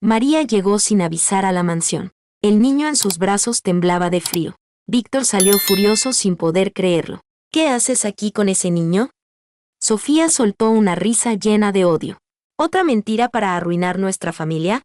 María llegó sin avisar a la mansión. El niño en sus brazos temblaba de frío. Víctor salió furioso sin poder creerlo. ¿Qué haces aquí con ese niño? Sofía soltó una risa llena de odio. ¿Otra mentira para arruinar nuestra familia?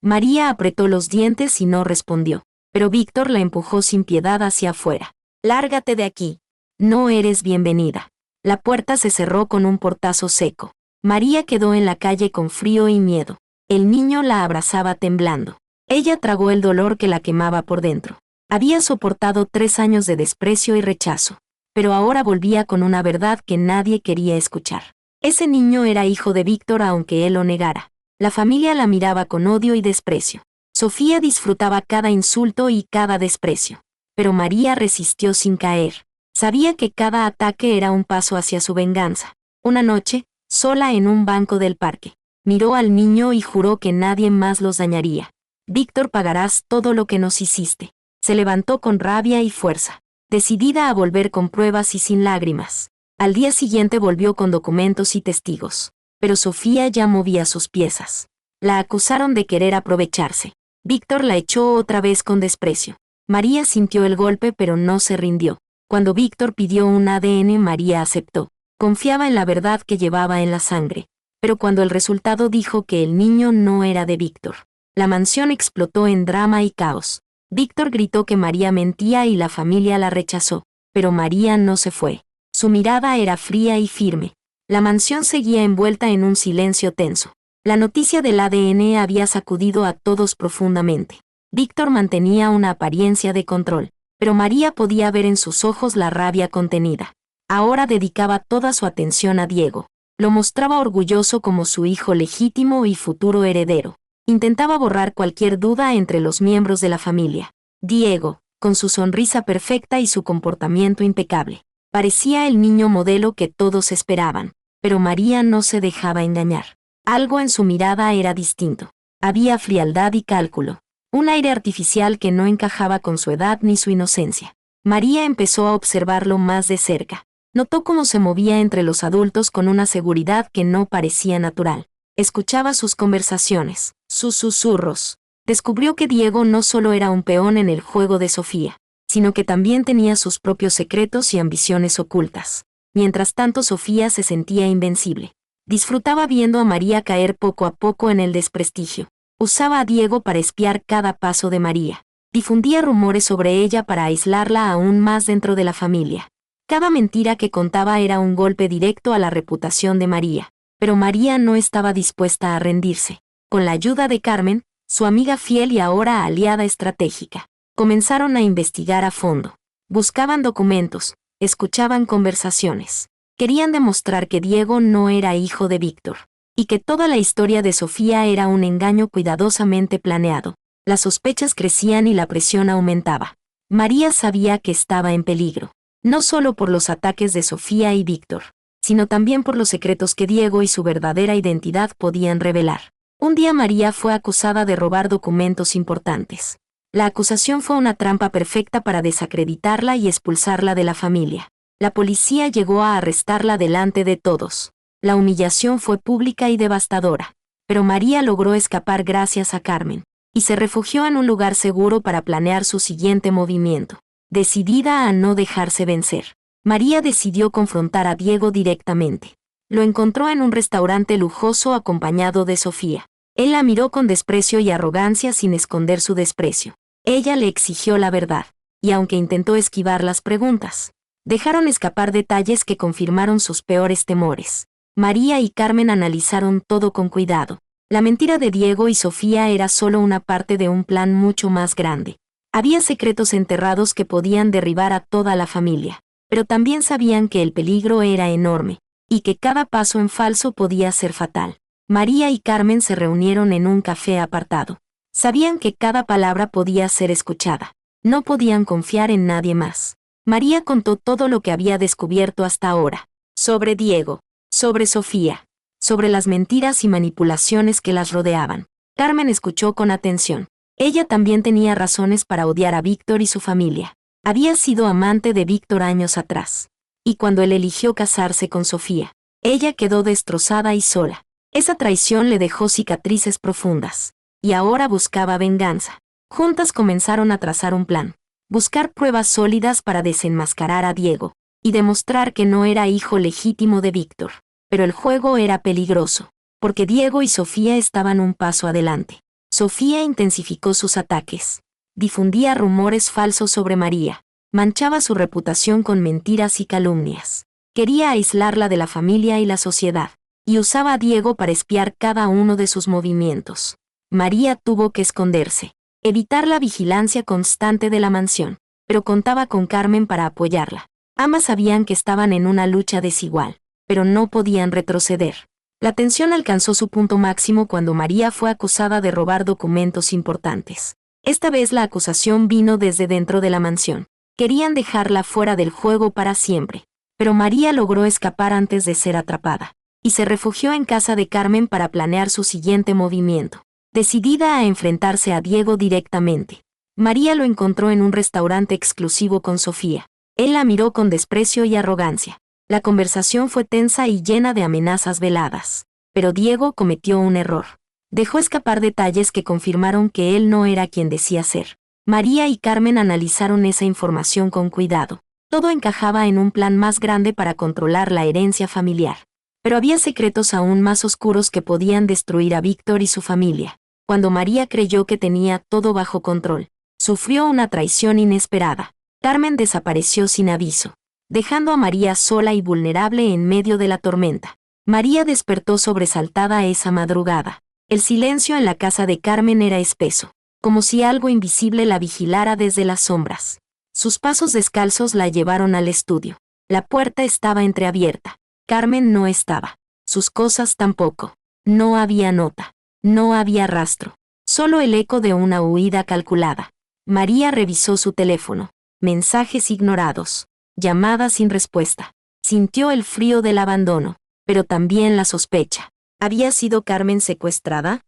María apretó los dientes y no respondió, pero Víctor la empujó sin piedad hacia afuera. Lárgate de aquí. No eres bienvenida. La puerta se cerró con un portazo seco. María quedó en la calle con frío y miedo. El niño la abrazaba temblando. Ella tragó el dolor que la quemaba por dentro. Había soportado 3 años de desprecio y rechazo, pero ahora volvía con una verdad que nadie quería escuchar. Ese niño era hijo de Víctor aunque él lo negara. La familia la miraba con odio y desprecio. Sofía disfrutaba cada insulto y cada desprecio, pero María resistió sin caer. Sabía que cada ataque era un paso hacia su venganza. Una noche, sola en un banco del parque, miró al niño y juró que nadie más los dañaría. Víctor, pagarás todo lo que nos hiciste. Se levantó con rabia y fuerza, decidida a volver con pruebas y sin lágrimas. Al día siguiente volvió con documentos y testigos, pero Sofía ya movía sus piezas. La acusaron de querer aprovecharse. Víctor la echó otra vez con desprecio. María sintió el golpe pero no se rindió. Cuando Víctor pidió un ADN, María aceptó. Confiaba en la verdad que llevaba en la sangre. Pero cuando el resultado dijo que el niño no era de Víctor, la mansión explotó en drama y caos. Víctor gritó que María mentía y la familia la rechazó, pero María no se fue. Su mirada era fría y firme. La mansión seguía envuelta en un silencio tenso. La noticia del ADN había sacudido a todos profundamente. Víctor mantenía una apariencia de control, pero María podía ver en sus ojos la rabia contenida. Ahora dedicaba toda su atención a Diego. Lo mostraba orgulloso como su hijo legítimo y futuro heredero. Intentaba borrar cualquier duda entre los miembros de la familia. Diego, con su sonrisa perfecta y su comportamiento impecable, parecía el niño modelo que todos esperaban, pero María no se dejaba engañar. Algo en su mirada era distinto. Había frialdad y cálculo, un aire artificial que no encajaba con su edad ni su inocencia. María empezó a observarlo más de cerca. Notó cómo se movía entre los adultos con una seguridad que no parecía natural. Escuchaba sus conversaciones, sus susurros. Descubrió que Diego no solo era un peón en el juego de Sofía, sino que también tenía sus propios secretos y ambiciones ocultas. Mientras tanto, Sofía se sentía invencible. Disfrutaba viendo a María caer poco a poco en el desprestigio. Usaba a Diego para espiar cada paso de María. Difundía rumores sobre ella para aislarla aún más dentro de la familia. Cada mentira que contaba era un golpe directo a la reputación de María. Pero María no estaba dispuesta a rendirse. Con la ayuda de Carmen, su amiga fiel y ahora aliada estratégica, comenzaron a investigar a fondo. Buscaban documentos, escuchaban conversaciones. Querían demostrar que Diego no era hijo de Víctor, y que toda la historia de Sofía era un engaño cuidadosamente planeado. Las sospechas crecían y la presión aumentaba. María sabía que estaba en peligro, no solo por los ataques de Sofía y Víctor, sino también por los secretos que Diego y su verdadera identidad podían revelar. Un día María fue acusada de robar documentos importantes. La acusación fue una trampa perfecta para desacreditarla y expulsarla de la familia. La policía llegó a arrestarla delante de todos. La humillación fue pública y devastadora. Pero María logró escapar gracias a Carmen, y se refugió en un lugar seguro para planear su siguiente movimiento. Decidida a no dejarse vencer, María decidió confrontar a Diego directamente. Lo encontró en un restaurante lujoso acompañado de Sofía. Él la miró con desprecio y arrogancia sin esconder su desprecio. Ella le exigió la verdad, y aunque intentó esquivar las preguntas, dejaron escapar detalles que confirmaron sus peores temores. María y Carmen analizaron todo con cuidado. La mentira de Diego y Sofía era solo una parte de un plan mucho más grande. Había secretos enterrados que podían derribar a toda la familia, pero también sabían que el peligro era enorme, y que cada paso en falso podía ser fatal. María y Carmen se reunieron en un café apartado. Sabían que cada palabra podía ser escuchada. No podían confiar en nadie más. María contó todo lo que había descubierto hasta ahora. Sobre Diego, sobre Sofía, sobre las mentiras y manipulaciones que las rodeaban. Carmen escuchó con atención. Ella también tenía razones para odiar a Víctor y su familia. Había sido amante de Víctor años atrás. Y cuando él eligió casarse con Sofía, ella quedó destrozada y sola. Esa traición le dejó cicatrices profundas. y ahora buscaba venganza. Juntas comenzaron a trazar un plan, buscar pruebas sólidas para desenmascarar a Diego, y demostrar que no era hijo legítimo de Víctor. Pero el juego era peligroso, porque Diego y Sofía estaban un paso adelante. Sofía intensificó sus ataques, difundía rumores falsos sobre María, manchaba su reputación con mentiras y calumnias. Quería aislarla de la familia y la sociedad, y usaba a Diego para espiar cada uno de sus movimientos. María tuvo que esconderse, evitar la vigilancia constante de la mansión, pero contaba con Carmen para apoyarla. Ambas sabían que estaban en una lucha desigual, pero no podían retroceder. La tensión alcanzó su punto máximo cuando María fue acusada de robar documentos importantes. Esta vez la acusación vino desde dentro de la mansión. Querían dejarla fuera del juego para siempre, pero María logró escapar antes de ser atrapada, y se refugió en casa de Carmen para planear su siguiente movimiento. Decidida a enfrentarse a Diego directamente, María lo encontró en un restaurante exclusivo con Sofía. Él la miró con desprecio y arrogancia. La conversación fue tensa y llena de amenazas veladas. Pero Diego cometió un error. Dejó escapar detalles que confirmaron que él no era quien decía ser. María y Carmen analizaron esa información con cuidado. Todo encajaba en un plan más grande para controlar la herencia familiar. Pero había secretos aún más oscuros que podían destruir a Víctor y su familia. Cuando María creyó que tenía todo bajo control, sufrió una traición inesperada. Carmen desapareció sin aviso, dejando a María sola y vulnerable en medio de la tormenta. María despertó sobresaltada esa madrugada. El silencio en la casa de Carmen era espeso, como si algo invisible la vigilara desde las sombras. Sus pasos descalzos la llevaron al estudio. La puerta estaba entreabierta. Carmen no estaba. Sus cosas tampoco. No había nota. No había rastro. Solo el eco de una huida calculada. María revisó su teléfono. Mensajes ignorados. Llamadas sin respuesta. Sintió el frío del abandono, pero también la sospecha. ¿Había sido Carmen secuestrada?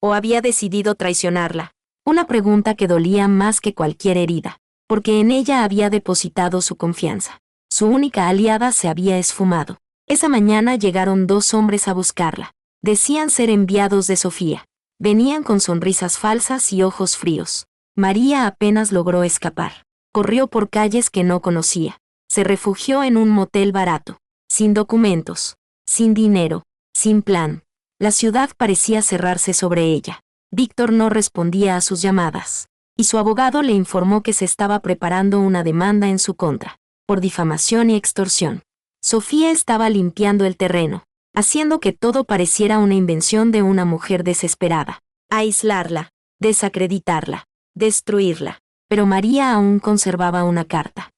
¿O había decidido traicionarla? Una pregunta que dolía más que cualquier herida, porque en ella había depositado su confianza. Su única aliada se había esfumado. Esa mañana llegaron 2 hombres a buscarla. Decían ser enviados de Sofía. Venían con sonrisas falsas y ojos fríos. María apenas logró escapar. Corrió por calles que no conocía. Se refugió en un motel barato, sin documentos, sin dinero, sin plan. La ciudad parecía cerrarse sobre ella. Víctor no respondía a sus llamadas, y su abogado le informó que se estaba preparando una demanda en su contra, por difamación y extorsión. Sofía estaba limpiando el terreno, haciendo que todo pareciera una invención de una mujer desesperada. Aislarla, desacreditarla, destruirla. Pero María aún conservaba una carta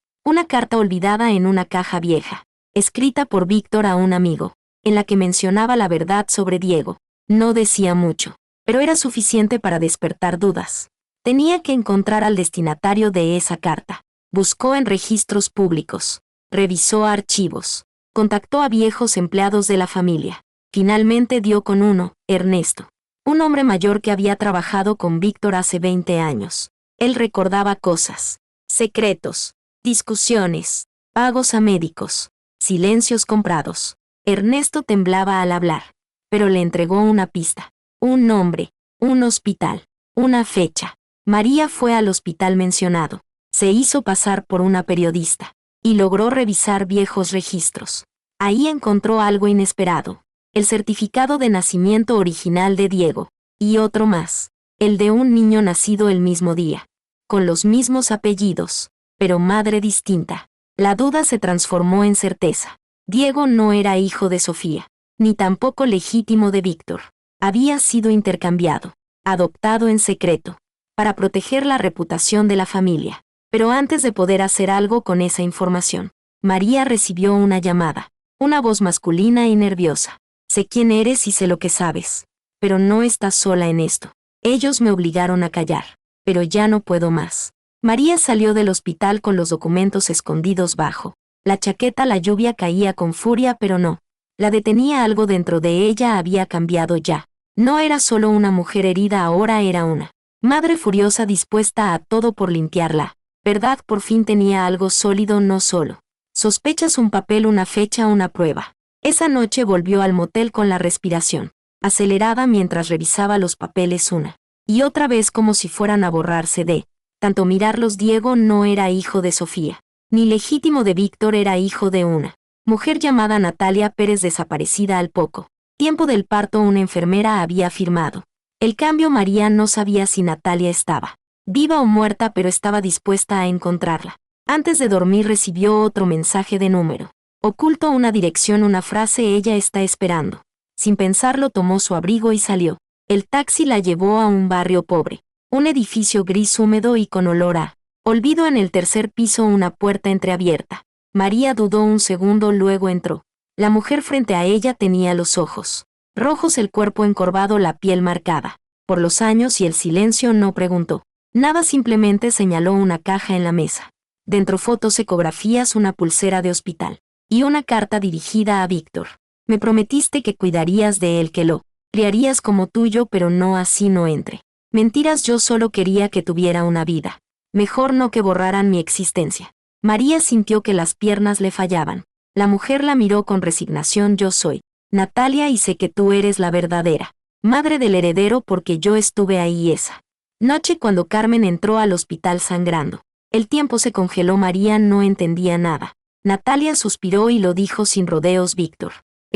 olvidada en una caja vieja, escrita por Víctor a un amigo, en la que mencionaba la verdad sobre Diego. No decía mucho, pero era suficiente para despertar dudas. Tenía que encontrar al destinatario de esa carta. Buscó en registros públicos, revisó archivos, contactó a viejos empleados de la familia. Finalmente dio con uno, Ernesto, un hombre mayor que había trabajado con Víctor hace 20 años. Él recordaba cosas, secretos, discusiones, pagos a médicos, silencios comprados. Ernesto temblaba al hablar, pero le entregó una pista, un nombre, un hospital, una fecha. María fue al hospital mencionado, se hizo pasar por una periodista, y logró revisar viejos registros. Ahí encontró algo inesperado, el certificado de nacimiento original de Diego, y otro más, el de un niño nacido el mismo día, con los mismos apellidos, pero madre distinta. La duda se transformó en certeza. Diego no era hijo de Sofía, ni tampoco legítimo de Víctor. Había sido intercambiado, adoptado en secreto, para proteger la reputación de la familia. Pero antes de poder hacer algo con esa información, María recibió una llamada, una voz masculina y nerviosa. Sé quién eres y sé lo que sabes, pero no estás sola en esto. Ellos me obligaron a callar, pero ya no puedo más. María salió del hospital con los documentos escondidos bajo la chaqueta. La lluvia caía con furia, pero no. La detenía algo dentro de ella, había cambiado ya. No era solo una mujer herida, ahora era una madre furiosa dispuesta a todo por limpiarla. Verdad, por fin tenía algo sólido, no solo sospechas, un papel, una fecha, una prueba. Esa noche volvió al motel con la respiración acelerada mientras revisaba los papeles una Y otra vez como si fueran a borrarse de tanto mirarlos. Diego no era hijo de Sofía, ni legítimo de Víctor, era hijo de una mujer llamada Natalia Pérez, desaparecida al poco tiempo del parto. Una enfermera había afirmado el cambio. María no sabía si Natalia estaba viva o muerta, pero estaba dispuesta a encontrarla. Antes de dormir recibió otro mensaje de número oculto, una dirección, una frase: ella está esperando. Sin pensarlo tomó su abrigo y salió. El taxi la llevó a un barrio pobre, un edificio gris húmedo y con olor a olvido. En el tercer piso una puerta entreabierta. María dudó un segundo, luego entró. La mujer frente a ella tenía los ojos rojos, el cuerpo encorvado, la piel marcada por los años y el silencio. No preguntó nada, simplemente señaló una caja en la mesa. Dentro fotos, ecografías, una pulsera de hospital y una carta dirigida a Víctor. Me prometiste que cuidarías de él, que lo criarías como tuyo, pero no así, no entre mentiras. Yo solo quería que tuviera una vida mejor, no que borraran mi existencia. María sintió que las piernas le fallaban. La mujer la miró con resignación. Yo soy Natalia y sé que tú eres la verdadera madre del heredero, porque yo estuve ahí esa noche cuando Carmen entró al hospital sangrando. El tiempo se congeló. María no entendía nada. Natalia suspiró y lo dijo sin rodeos: Víctor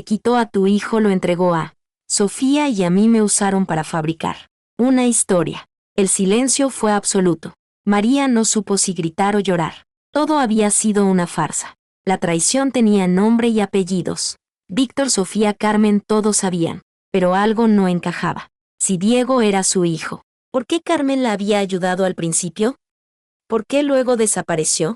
quitó a tu hijo, lo entregó a Sofía y a mí me usaron para fabricar una historia. El silencio fue absoluto. María no supo si gritar o llorar. Todo había sido una farsa. La traición tenía nombre y apellidos. Víctor, Sofía, Carmen, todos sabían, pero algo no encajaba. Si Diego era su hijo, ¿por qué Carmen la había ayudado al principio? ¿Por qué luego desapareció?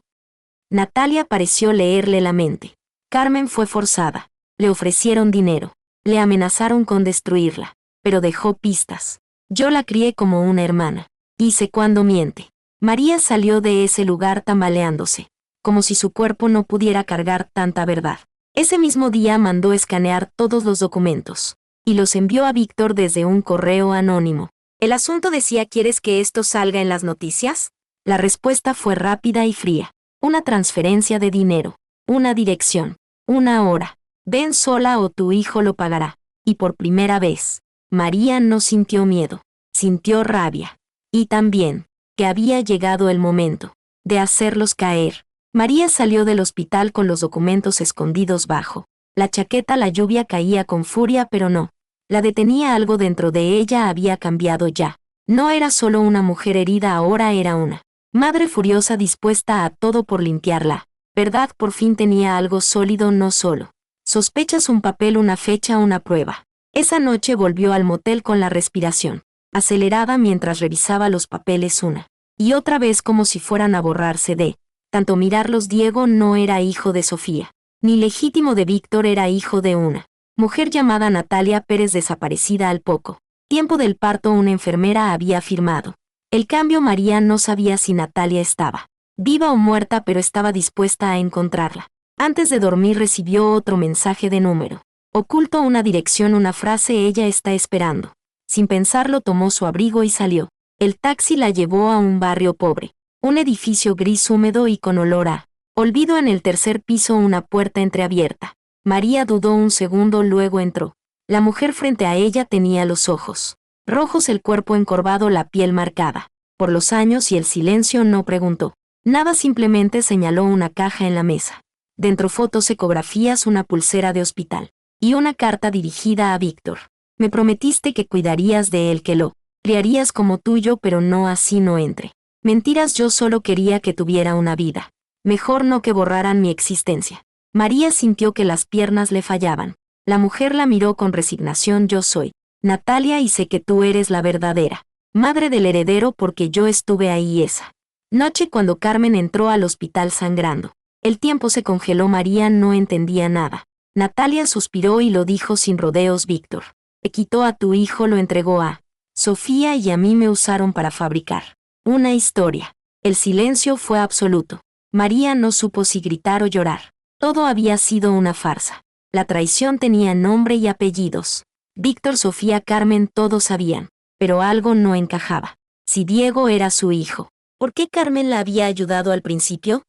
Natalia pareció leerle la mente. Carmen fue forzada. Le ofrecieron dinero. Le amenazaron con destruirla. Pero dejó pistas. Yo la crié como una hermana. Y sé cuándo miente. María salió de ese lugar tambaleándose, como si su cuerpo no pudiera cargar tanta verdad. Ese mismo día mandó escanear todos los documentos. Y los envió a Víctor desde un correo anónimo. El asunto decía: ¿quieres que esto salga en las noticias? La respuesta fue rápida y fría. Una transferencia de dinero. Una dirección. Una hora. Ven sola o tu hijo lo pagará. Y por primera vez, María no sintió miedo. Sintió rabia. Y también, que había llegado el momento de hacerlos caer. María salió del hospital con los documentos escondidos bajo la chaqueta. La lluvia caía con furia, pero no la detenía. Algo dentro de ella había cambiado ya. No era solo una mujer herida, ahora era una madre furiosa, dispuesta a todo por limpiarla. ¿Verdad? Por fin tenía algo sólido, no solo sospechas, un papel, una fecha, una prueba. Esa noche volvió al motel con la respiración acelerada mientras revisaba los papeles una y otra vez, como si fueran a borrarse de tanto mirarlos. Diego no era hijo de Sofía, ni legítimo de Víctor, era hijo de una mujer llamada Natalia Pérez, desaparecida al poco tiempo del parto. Una enfermera había afirmado el cambio. María no sabía si Natalia estaba viva o muerta, pero estaba dispuesta a encontrarla. Antes de dormir recibió otro mensaje de número oculto, una dirección, una frase: ella está esperando. Sin pensarlo tomó su abrigo y salió. El taxi la llevó a un barrio pobre, un edificio gris húmedo y con olor a olvido. En el tercer piso una puerta entreabierta. María dudó un segundo, luego entró. La mujer frente a ella tenía los ojos rojos, el cuerpo encorvado, la piel marcada por los años y el silencio. No preguntó nada, simplemente señaló una caja en la mesa. Dentro fotos, ecografías, una pulsera de hospital y una carta dirigida a Víctor. Me prometiste que cuidarías de él, que lo criarías como tuyo, pero no así, no entre mentiras. Yo solo quería que tuviera una vida mejor, no que borraran mi existencia. María sintió que las piernas le fallaban. La mujer la miró con resignación. Yo soy Natalia y sé que tú eres la verdadera madre del heredero, porque yo estuve ahí esa noche cuando Carmen entró al hospital sangrando. El tiempo se congeló. María no entendía nada. Natalia suspiró y lo dijo sin rodeos: Víctor quitó a tu hijo, lo entregó a Sofía y a mí me usaron para fabricar una historia. El silencio fue absoluto. María no supo si gritar o llorar. Todo había sido una farsa. La traición tenía nombre y apellidos. Víctor, Sofía, Carmen, todos sabían, pero algo no encajaba. Si Diego era su hijo, ¿por qué Carmen la había ayudado al principio?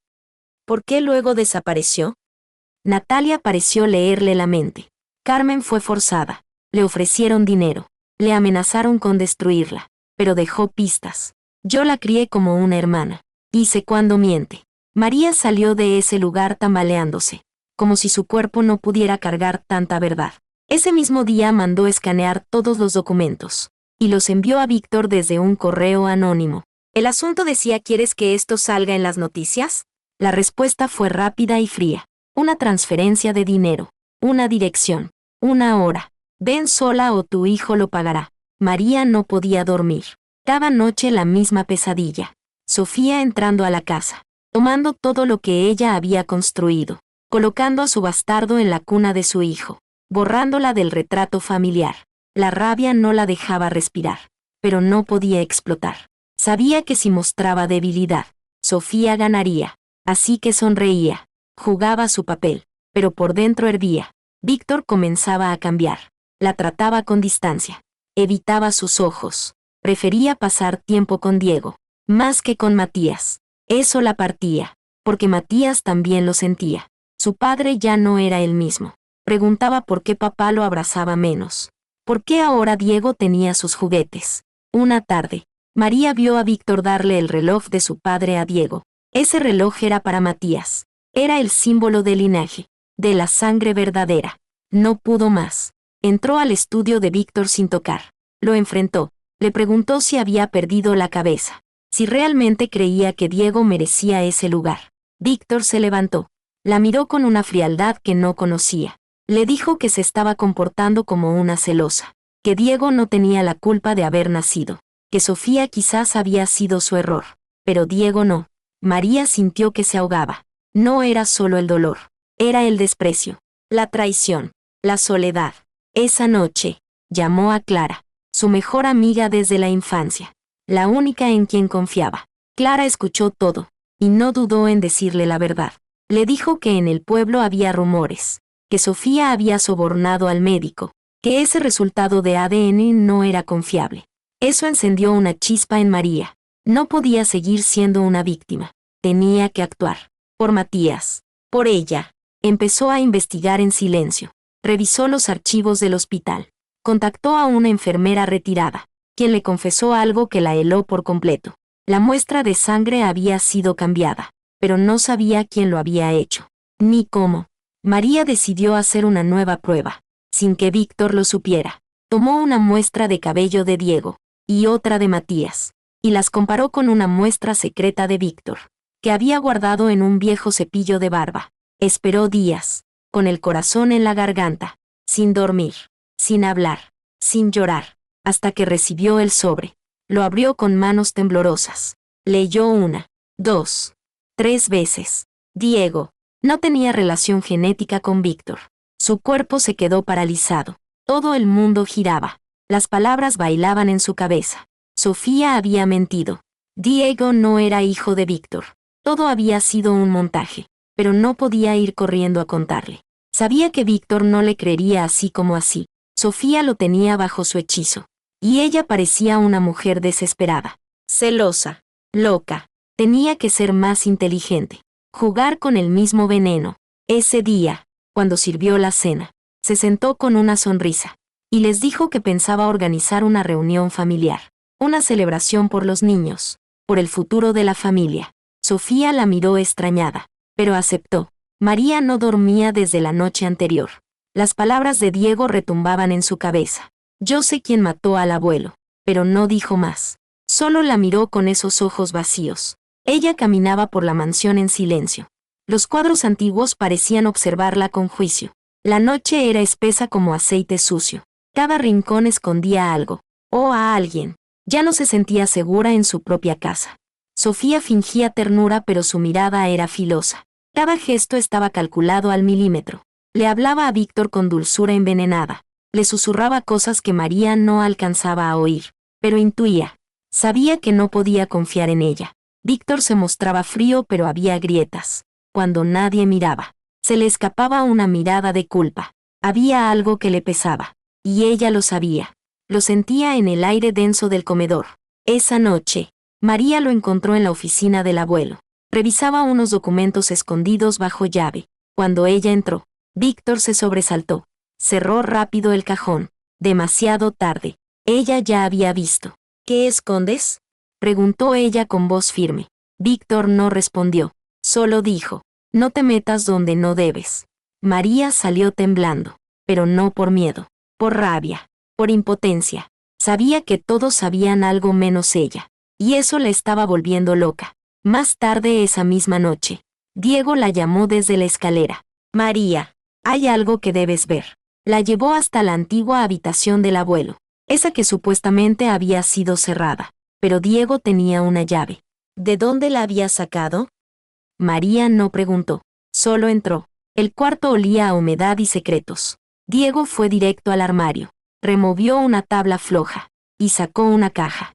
¿Por qué luego desapareció? Natalia pareció leerle la mente. Carmen fue forzada. Le ofrecieron dinero. Le amenazaron con destruirla. pero dejó pistas. Yo la crié como una hermana. Y sé cuándo miente. María salió de ese lugar tambaleándose, como si su cuerpo no pudiera cargar tanta verdad. Ese mismo día mandó escanear todos los documentos y los envió a Víctor desde un correo anónimo. El asunto decía: ¿quieres que esto salga en las noticias? La respuesta fue rápida y fría. Una transferencia de dinero, una dirección, una hora. Ven sola o tu hijo lo pagará. María no podía dormir. Cada noche la misma pesadilla. Sofía entrando a la casa, tomando todo lo que ella había construido, colocando a su bastardo en la cuna de su hijo, borrándola del retrato familiar. La rabia no la dejaba respirar, pero no podía explotar. Sabía que si mostraba debilidad, Sofía ganaría, así que sonreía, jugaba su papel, pero por dentro hervía. Víctor comenzaba a cambiar. La trataba con distancia, evitaba sus ojos, prefería pasar tiempo con Diego, más que con Matías. Eso la partía, porque Matías también lo sentía. Su padre ya no era el mismo. Preguntaba por qué papá lo abrazaba menos. ¿Por qué ahora Diego tenía sus juguetes? Una tarde, María vio a Víctor darle el reloj de su padre a Diego. Ese reloj era para Matías. Era el símbolo del linaje, de la sangre verdadera. No pudo más. Entró al estudio de Víctor sin tocar. Lo enfrentó. Le preguntó si había perdido la cabeza, si realmente creía que Diego merecía ese lugar. Víctor se levantó. La miró con una frialdad que no conocía. Le dijo que se estaba comportando como una celosa, que Diego no tenía la culpa de haber nacido, que Sofía quizás había sido su error, pero Diego no. María sintió que se ahogaba. No era solo el dolor, era el desprecio, la traición, la soledad. Esa noche, llamó a Clara, su mejor amiga desde la infancia, la única en quien confiaba. Clara escuchó todo, y no dudó en decirle la verdad. Le dijo que en el pueblo había rumores, que Sofía había sobornado al médico, que ese resultado de ADN no era confiable. Eso encendió una chispa en María. No podía seguir siendo una víctima. Tenía que actuar. Por Matías. Por ella. Empezó a investigar en silencio. Revisó los archivos del hospital. Contactó a una enfermera retirada, quien le confesó algo que la heló por completo. La muestra de sangre había sido cambiada, pero no sabía quién lo había hecho, ni cómo. María decidió hacer una nueva prueba, sin que Víctor lo supiera. Tomó una muestra de cabello de Diego, y otra de Matías, y las comparó con una muestra secreta de Víctor, que había guardado en un viejo cepillo de barba. Esperó días, con el corazón en la garganta, sin dormir, sin hablar, sin llorar, hasta que recibió el sobre. Lo abrió con manos temblorosas. Leyó 1, 2, 3 veces. Diego no tenía relación genética con Víctor. Su cuerpo se quedó paralizado. Todo el mundo giraba. Las palabras bailaban en su cabeza. Sofía había mentido. Diego no era hijo de Víctor. Todo había sido un montaje, pero no podía ir corriendo a contarle. Sabía que Víctor no le creería así como así. Sofía lo tenía bajo su hechizo. Y ella parecía una mujer desesperada, celosa, loca. Tenía que ser más inteligente. Jugar con el mismo veneno. Ese día, cuando sirvió la cena, se sentó con una sonrisa y les dijo que pensaba organizar una reunión familiar, una celebración por los niños, por el futuro de la familia. Sofía la miró extrañada, pero aceptó. María no dormía desde la noche anterior. Las palabras de Diego retumbaban en su cabeza. Yo sé quién mató al abuelo, pero no dijo más. Solo la miró con esos ojos vacíos. Ella caminaba por la mansión en silencio. Los cuadros antiguos parecían observarla con juicio. La noche era espesa como aceite sucio. Cada rincón escondía algo, o a alguien. Ya no se sentía segura en su propia casa. Sofía fingía ternura, pero su mirada era filosa. Cada gesto estaba calculado al milímetro. Le hablaba a Víctor con dulzura envenenada. Le susurraba cosas que María no alcanzaba a oír, pero intuía. Sabía que no podía confiar en ella. Víctor se mostraba frío, pero había grietas. Cuando nadie miraba, se le escapaba una mirada de culpa. Había algo que le pesaba, y ella lo sabía. Lo sentía en el aire denso del comedor. Esa noche, María lo encontró en la oficina del abuelo. Revisaba unos documentos escondidos bajo llave. Cuando ella entró, Víctor se sobresaltó. Cerró rápido el cajón. Demasiado tarde. Ella ya había visto. ¿Qué escondes?, preguntó ella con voz firme. Víctor no respondió, solo dijo, no te metas donde no debes. María salió temblando, pero no por miedo, por rabia, por impotencia. Sabía que todos sabían algo menos ella, y eso la estaba volviendo loca. Más tarde esa misma noche, Diego la llamó desde la escalera. María, hay algo que debes ver. La llevó hasta la antigua habitación del abuelo, esa que supuestamente había sido cerrada, pero Diego tenía una llave. ¿De dónde la había sacado? María no preguntó, solo entró. El cuarto olía a humedad y secretos. Diego fue directo al armario, removió una tabla floja, y sacó una caja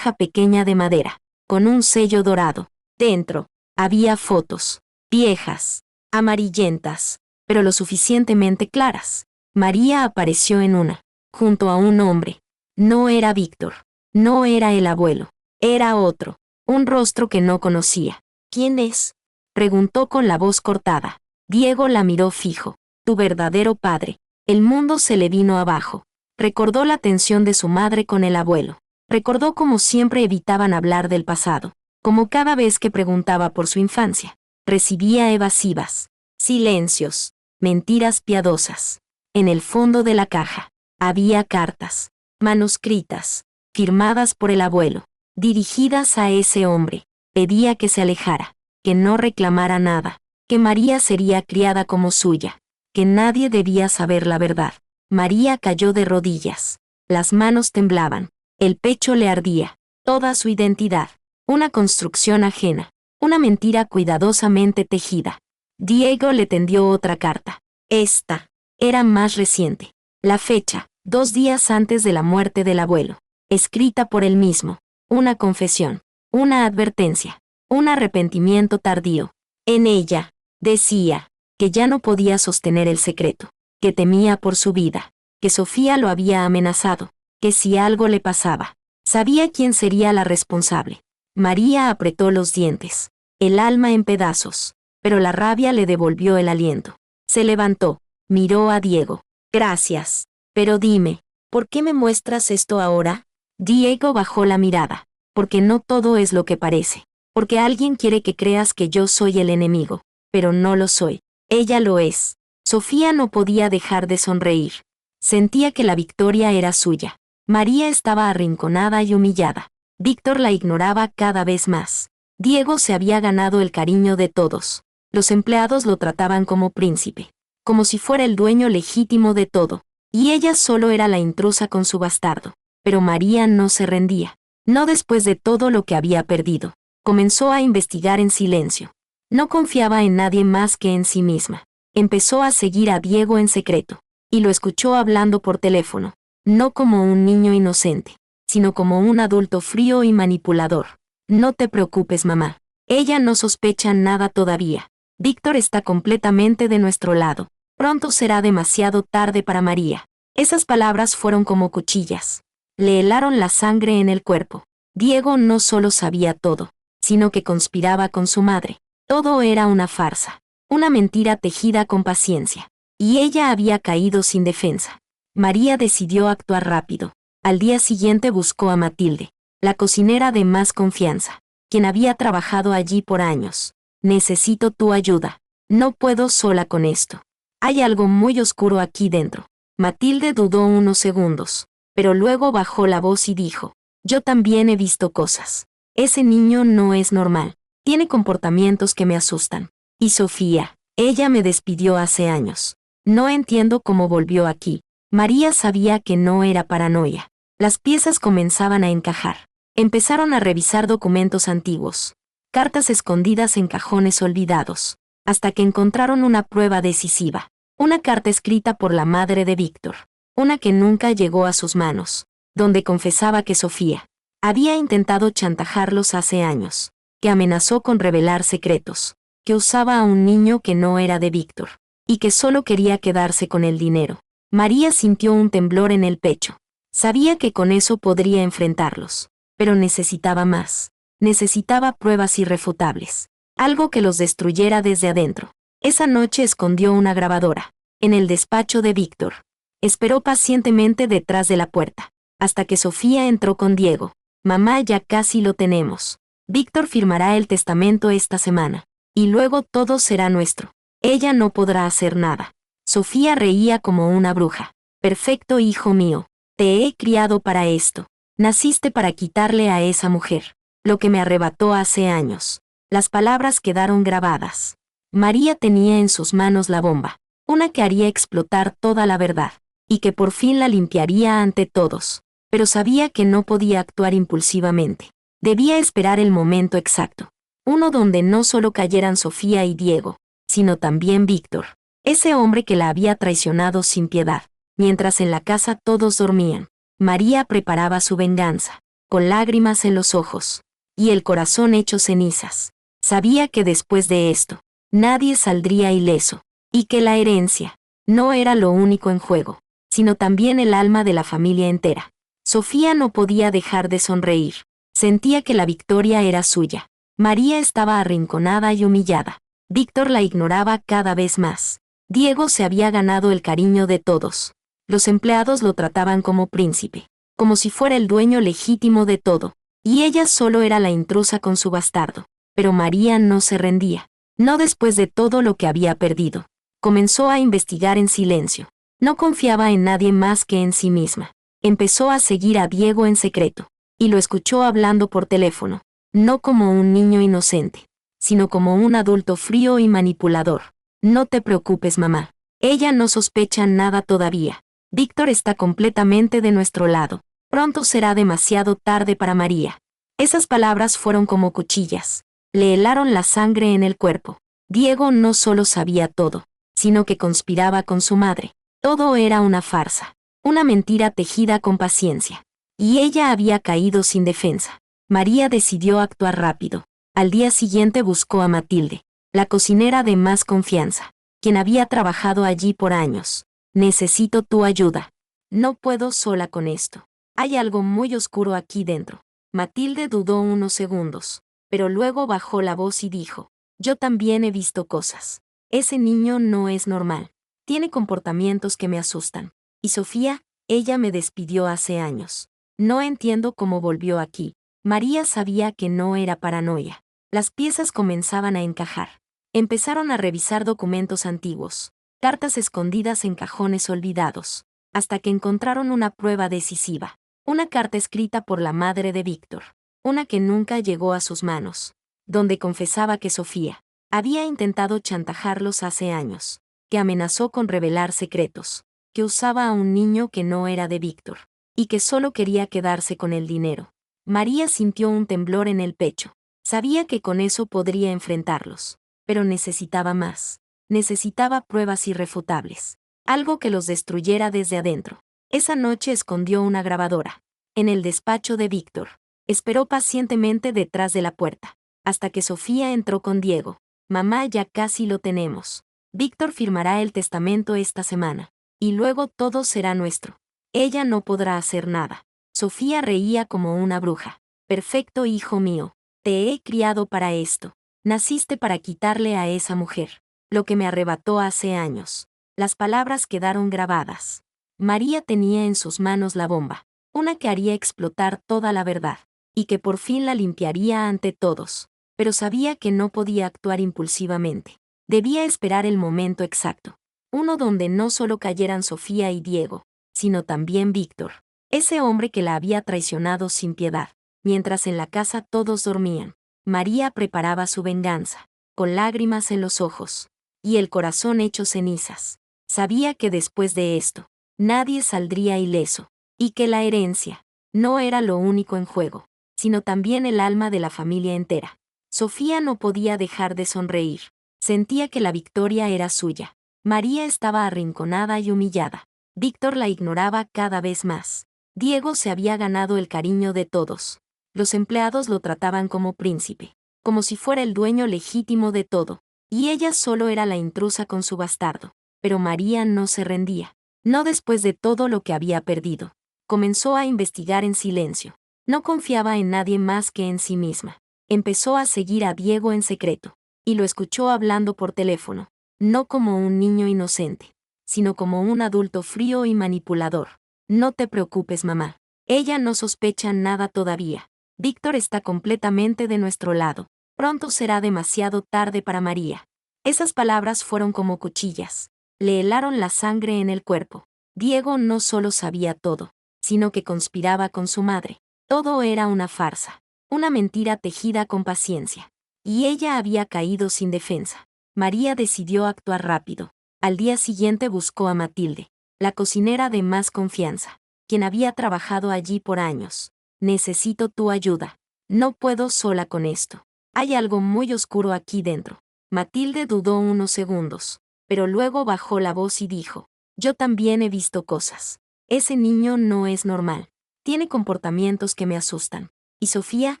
pequeña de madera, con un sello dorado. Dentro, había fotos, viejas, amarillentas, pero lo suficientemente claras. María apareció en una, junto a un hombre. No era Víctor, no era el abuelo, era otro, un rostro que no conocía. ¿Quién es?, preguntó con la voz cortada. Diego la miró fijo. Tu verdadero padre. El mundo se le vino abajo. Recordó la tensión de su madre con el abuelo. Recordó cómo siempre evitaban hablar del pasado, como cada vez que preguntaba por su infancia, recibía evasivas, silencios, mentiras piadosas. En el fondo de la caja había cartas, manuscritas, firmadas por el abuelo, dirigidas a ese hombre. Pedía que se alejara, que no reclamara nada, que María sería criada como suya, que nadie debía saber la verdad. María cayó de rodillas. Las manos temblaban, el pecho le ardía, toda su identidad, una construcción ajena, una mentira cuidadosamente tejida. Diego le tendió otra carta. Esta era más reciente. La fecha, 2 días antes de la muerte del abuelo, escrita por él mismo. Una confesión, una advertencia, un arrepentimiento tardío. En ella, decía, que ya no podía sostener el secreto, que temía por su vida, que Sofía lo había amenazado, que si algo le pasaba, sabía quién sería la responsable. María apretó los dientes, el alma en pedazos, pero la rabia le devolvió el aliento. Se levantó, miró a Diego. Gracias, pero dime, ¿por qué me muestras esto ahora? Diego bajó la mirada, porque no todo es lo que parece, porque alguien quiere que creas que yo soy el enemigo, pero no lo soy. Ella lo es. Sofía no podía dejar de sonreír. Sentía que la victoria era suya. María estaba arrinconada y humillada. Víctor la ignoraba cada vez más. Diego se había ganado el cariño de todos. Los empleados lo trataban como príncipe, como si fuera el dueño legítimo de todo, y ella solo era la intrusa con su bastardo. Pero María no se rendía, no después de todo lo que había perdido. Comenzó a investigar en silencio. No confiaba en nadie más que en sí misma. Empezó a seguir a Diego en secreto, y lo escuchó hablando por teléfono, no como un niño inocente, sino como un adulto frío y manipulador. No te preocupes, mamá. Ella no sospecha nada todavía. Víctor está completamente de nuestro lado. Pronto será demasiado tarde para María. Esas palabras fueron como cuchillas. Le helaron la sangre en el cuerpo. Diego no solo sabía todo, sino que conspiraba con su madre. Todo era una farsa, una mentira tejida con paciencia. Y ella había caído sin defensa. María decidió actuar rápido. Al día siguiente buscó a Matilde, la cocinera de más confianza, quien había trabajado allí por años. Necesito tu ayuda. No puedo sola con esto. Hay algo muy oscuro aquí dentro. Matilde dudó unos segundos, pero luego bajó la voz y dijo, yo también he visto cosas. Ese niño no es normal. Tiene comportamientos que me asustan. Y Sofía, ella me despidió hace años. No entiendo cómo volvió aquí. María sabía que no era paranoia. Las piezas comenzaban a encajar. Empezaron a revisar documentos antiguos, cartas escondidas en cajones olvidados, hasta que encontraron una prueba decisiva. Una carta escrita por la madre de Víctor, una que nunca llegó a sus manos, donde confesaba que Sofía había intentado chantajarlos hace años, que amenazó con revelar secretos, que usaba a un niño que no era de Víctor, y que solo quería quedarse con el dinero. María sintió un temblor en el pecho. Sabía que con eso podría enfrentarlos, pero necesitaba más. Necesitaba pruebas irrefutables, algo que los destruyera desde adentro. Esa noche escondió una grabadora en el despacho de Víctor. Esperó pacientemente detrás de la puerta. hasta que Sofía entró con Diego. Mamá, ya casi lo tenemos. Víctor firmará el testamento esta semana. Y luego todo será nuestro. Ella no podrá hacer nada. Sofía reía como una bruja. Perfecto, hijo mío. Te he criado para esto. Naciste para quitarle a esa mujer lo que me arrebató hace años. Las palabras quedaron grabadas. María tenía en sus manos la bomba, una que haría explotar toda la verdad, y que por fin la limpiaría ante todos. Pero sabía que no podía actuar impulsivamente. Debía esperar el momento exacto. Uno donde no solo cayeran Sofía y Diego, sino también Víctor, ese hombre que la había traicionado sin piedad. Mientras en la casa todos dormían, María preparaba su venganza, con lágrimas en los ojos y el corazón hecho cenizas. Sabía que después de esto, nadie saldría ileso, y que la herencia no era lo único en juego, sino también el alma de la familia entera. Sofía no podía dejar de sonreír. Sentía que la victoria era suya. María estaba arrinconada y humillada. Víctor la ignoraba cada vez más. Diego se había ganado el cariño de todos. Los empleados lo trataban como príncipe, como si fuera el dueño legítimo de todo, y ella solo era la intrusa con su bastardo. Pero María no se rendía, no después de todo lo que había perdido. Comenzó a investigar en silencio. No confiaba en nadie más que en sí misma. Empezó a seguir a Diego en secreto, y lo escuchó hablando por teléfono, no como un niño inocente, sino como un adulto frío y manipulador. No te preocupes, mamá. Ella no sospecha nada todavía. Víctor está completamente de nuestro lado. Pronto será demasiado tarde para María. Esas palabras fueron como cuchillas. Le helaron la sangre en el cuerpo. Diego no solo sabía todo, sino que conspiraba con su madre. Todo era una farsa, una mentira tejida con paciencia. Y ella había caído sin defensa. María decidió actuar rápido. Al día siguiente buscó a Matilde, la cocinera de más confianza, quien había trabajado allí por años. Necesito tu ayuda. No puedo sola con esto. Hay algo muy oscuro aquí dentro. Matilde dudó unos segundos, pero luego bajó la voz y dijo, yo también he visto cosas. Ese niño no es normal. Tiene comportamientos que me asustan. Y Sofía, ella me despidió hace años. No entiendo cómo volvió aquí. María sabía que no era paranoia. Las piezas comenzaban a encajar. Empezaron a revisar documentos antiguos, cartas escondidas en cajones olvidados, hasta que encontraron una prueba decisiva. Una carta escrita por la madre de Víctor, una que nunca llegó a sus manos, donde confesaba que Sofía había intentado chantajarlos hace años, que amenazó con revelar secretos, que usaba a un niño que no era de Víctor, y que solo quería quedarse con el dinero. María sintió un temblor en el pecho. Sabía que con eso podría enfrentarlos, pero necesitaba más. Necesitaba pruebas irrefutables, algo que los destruyera desde adentro. Esa noche escondió una grabadora en el despacho de Víctor. Esperó pacientemente detrás de la puerta, hasta que Sofía entró con Diego. Mamá, ya casi lo tenemos. Víctor firmará el testamento esta semana, y luego todo será nuestro. Ella no podrá hacer nada. Sofía reía como una bruja. Perfecto, hijo mío. Te he criado para esto. Naciste para quitarle a esa mujer lo que me arrebató hace años. Las palabras quedaron grabadas. María tenía en sus manos la bomba, una que haría explotar toda la verdad, y que por fin la limpiaría ante todos. Pero sabía que no podía actuar impulsivamente. Debía esperar el momento exacto. Uno donde no solo cayeran Sofía y Diego, sino también Víctor, ese hombre que la había traicionado sin piedad. Mientras en la casa todos dormían, María preparaba su venganza, con lágrimas en los ojos y el corazón hecho cenizas. Sabía que después de esto, nadie saldría ileso, y que la herencia no era lo único en juego, sino también el alma de la familia entera. Sofía no podía dejar de sonreír. Sentía que la victoria era suya. María estaba arrinconada y humillada. Víctor la ignoraba cada vez más. Diego se había ganado el cariño de todos. Los empleados lo trataban como príncipe, como si fuera el dueño legítimo de todo, y ella solo era la intrusa con su bastardo. Pero María no se rendía, no después de todo lo que había perdido. Comenzó a investigar en silencio. No confiaba en nadie más que en sí misma. Empezó a seguir a Diego en secreto, y lo escuchó hablando por teléfono, no como un niño inocente, sino como un adulto frío y manipulador. No te preocupes, mamá. Ella no sospecha nada todavía. Víctor está completamente de nuestro lado. Pronto será demasiado tarde para María. Esas palabras fueron como cuchillas. Le helaron la sangre en el cuerpo. Diego no solo sabía todo, sino que conspiraba con su madre. Todo era una farsa, una mentira tejida con paciencia. Y ella había caído sin defensa. María decidió actuar rápido. Al día siguiente buscó a Matilde, la cocinera de más confianza, quien había trabajado allí por años. Necesito tu ayuda. No puedo sola con esto. Hay algo muy oscuro aquí dentro. Matilde dudó unos segundos, pero luego bajó la voz y dijo: yo también he visto cosas. Ese niño no es normal. Tiene comportamientos que me asustan. Y Sofía,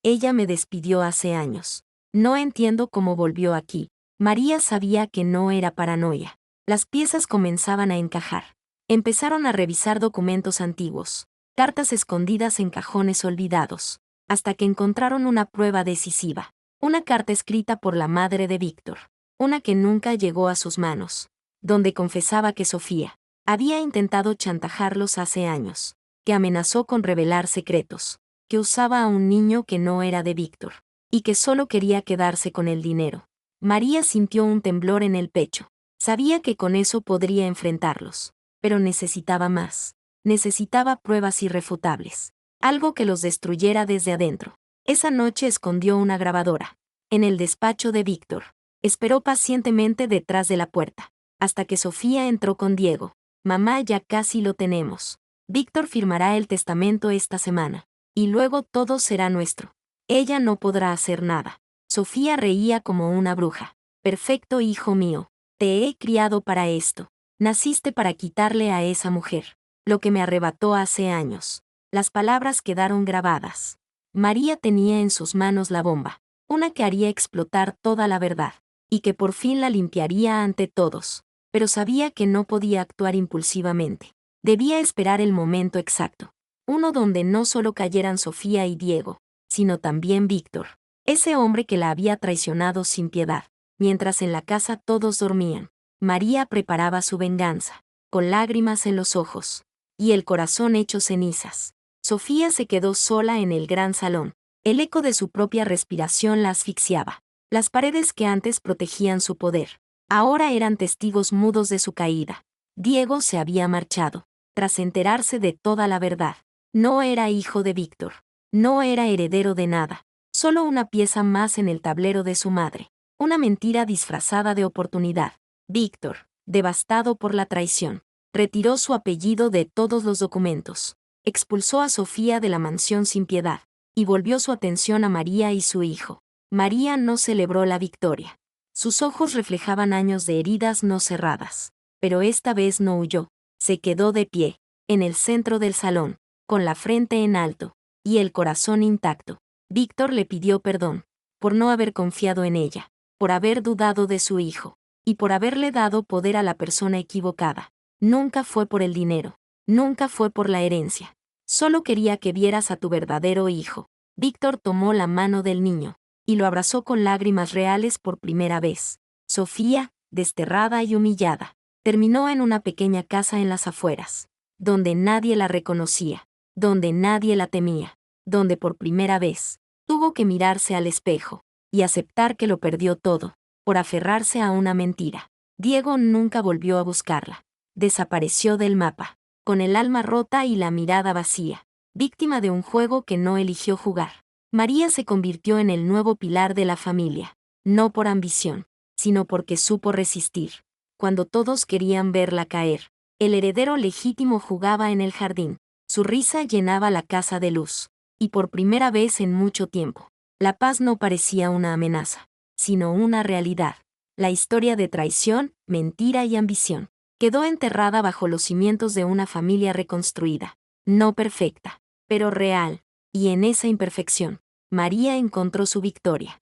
ella me despidió hace años. No entiendo cómo volvió aquí. María sabía que no era paranoia. Las piezas comenzaban a encajar. Empezaron a revisar documentos antiguos, cartas escondidas en cajones olvidados, hasta que encontraron una prueba decisiva. Una carta escrita por la madre de Víctor. Una que nunca llegó a sus manos, donde confesaba que Sofía había intentado chantajarlos hace años, que amenazó con revelar secretos, que usaba a un niño que no era de Víctor, y que solo quería quedarse con el dinero. María sintió un temblor en el pecho. Sabía que con eso podría enfrentarlos, pero necesitaba más. Necesitaba pruebas irrefutables, algo que los destruyera desde adentro. Esa noche escondió una grabadora en el despacho de Víctor. Esperó pacientemente detrás de la puerta, hasta que Sofía entró con Diego. Mamá, ya casi lo tenemos. Víctor firmará el testamento esta semana, y luego todo será nuestro. Ella no podrá hacer nada. Sofía reía como una bruja. Perfecto, hijo mío. Te he criado para esto. Naciste para quitarle a esa mujer lo que me arrebató hace años. Las palabras quedaron grabadas. María tenía en sus manos la bomba, una que haría explotar toda la verdad, y que por fin la limpiaría ante todos. Pero sabía que no podía actuar impulsivamente. Debía esperar el momento exacto. Uno donde no solo cayeran Sofía y Diego, sino también Víctor, ese hombre que la había traicionado sin piedad. Mientras en la casa todos dormían, María preparaba su venganza, con lágrimas en los ojos y el corazón hecho cenizas. Sofía se quedó sola en el gran salón. El eco de su propia respiración la asfixiaba. Las paredes que antes protegían su poder, ahora eran testigos mudos de su caída. Diego se había marchado, tras enterarse de toda la verdad. No era hijo de Víctor. No era heredero de nada. Solo una pieza más en el tablero de su madre. Una mentira disfrazada de oportunidad. Víctor, devastado por la traición, retiró su apellido de todos los documentos. Expulsó a Sofía de la mansión sin piedad, y volvió su atención a María y su hijo. María no celebró la victoria. Sus ojos reflejaban años de heridas no cerradas. Pero esta vez no huyó. Se quedó de pie, en el centro del salón, con la frente en alto, y el corazón intacto. Víctor le pidió perdón, por no haber confiado en ella, por haber dudado de su hijo, y por haberle dado poder a la persona equivocada. Nunca fue por el dinero, nunca fue por la herencia. Solo quería que vieras a tu verdadero hijo. Víctor tomó la mano del niño, y lo abrazó con lágrimas reales por primera vez. Sofía, desterrada y humillada, terminó en una pequeña casa en las afueras, donde nadie la reconocía, donde nadie la temía, donde por primera vez tuvo que mirarse al espejo y aceptar que lo perdió todo, por aferrarse a una mentira. Diego nunca volvió a buscarla. Desapareció del mapa, con el alma rota y la mirada vacía, víctima de un juego que no eligió jugar. María se convirtió en el nuevo pilar de la familia, no por ambición, sino porque supo resistir. Cuando todos querían verla caer, el heredero legítimo jugaba en el jardín. Su risa llenaba la casa de luz, y por primera vez en mucho tiempo, la paz no parecía una amenaza, sino una realidad. La historia de traición, mentira y ambición quedó enterrada bajo los cimientos de una familia reconstruida, no perfecta, pero real, y en esa imperfección, María encontró su victoria.